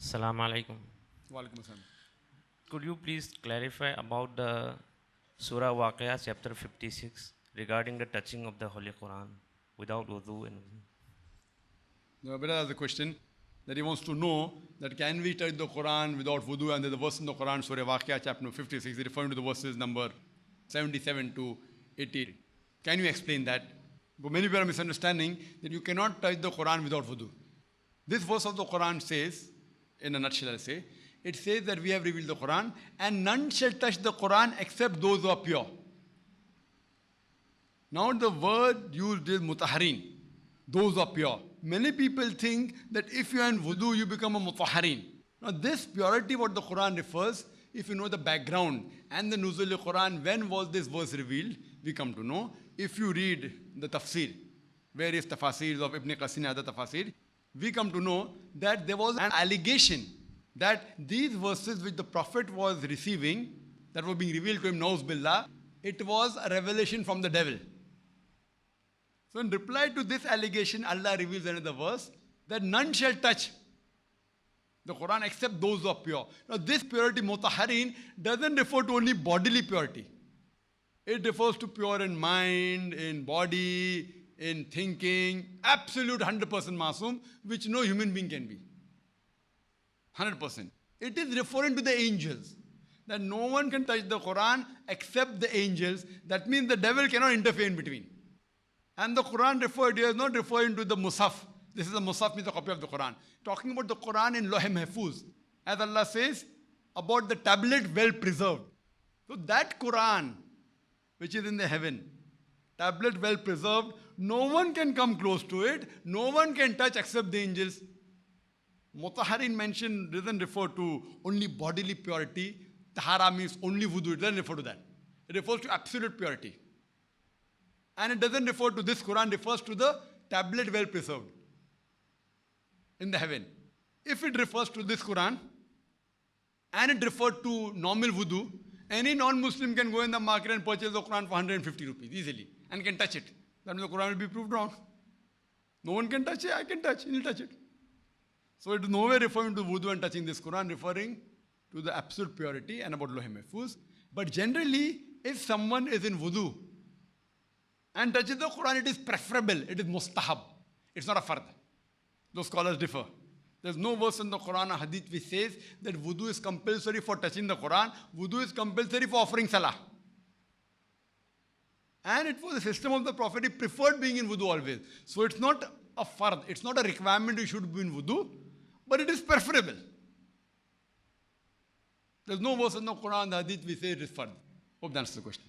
Assalamu alaikum. Walaikum assalam. Could you please clarify about the Surah Waqia chapter 56 regarding the touching of the Holy Quran without wadhu and wudu? The brother has a question that he wants to know that can we touch the Quran without wudu, and there's a verse in the Quran, Surah Waqia chapter 56, referring to the verses number 77 to 80. Can you explain that? But many people are misunderstanding that you cannot touch the Quran without wudu. This verse of the Quran says, in a nutshell I'll say, it says that we have revealed the Quran and none shall touch the Quran except those who are pure. Now the word used is mutaharin, those who are pure. Many people think that if you are in wudu, you become a mutaharin. Now this purity what the Quran refers, if you know the background and the nuzul Quran, when was this verse revealed, we come to know. If you read the tafsir, various tafasirs of Ibn Qasim and other tafasir, we come to know that there was an allegation that these verses which the Prophet was receiving, that were being revealed to him, Nauz Billah, it was a revelation from the devil. So in reply to this allegation, Allah reveals another verse that none shall touch the Quran except those who are pure. Now this purity, mutaharin, doesn't refer to only bodily purity. It refers to pure in mind, in body, in thinking, absolute 100% masum, which no human being can be. 100%. It is referring to the angels. That no one can touch the Quran except the angels. That means the devil cannot interfere in between. And the Quran referred here is not referring to the Musaf. This is a Musaf, means a copy of the Quran. Talking about the Quran in Loh Mahfuz. As Allah says, about the tablet well preserved. So that Quran, which is in the heaven, tablet well preserved, no one can come close to it, no one can touch except the angels. Mutaharin mention doesn't refer to only bodily purity. Tahara means only wudu, it doesn't refer to that. It refers to absolute purity. And it doesn't refer to this Quran, refers to the tablet well preserved in the heaven. If it refers to this Quran, and it referred to normal wudu, any non-Muslim can go in the market and purchase the Quran for 150 rupees easily and can touch it. That means the Quran will be proved wrong. No one can touch it, I can touch, he'll touch it. So it is nowhere referring to wudu and touching this Quran, referring to the absolute purity and about Loh Mahfuz. But generally, if someone is in wudu and touches the Quran, it is preferable, it is mustahab. It's not a fard. Those scholars differ. There's no verse in the Quran or Hadith which says that wudu is compulsory for touching the Quran. Wudu is compulsory for offering salah. And it was the system of the Prophet. He preferred being in wudu always. So it's not a fard. It's not a requirement you should be in wudu, but it is preferable. There's no verse in the Quran, the Hadith which says it is fard. Hope that answers the question.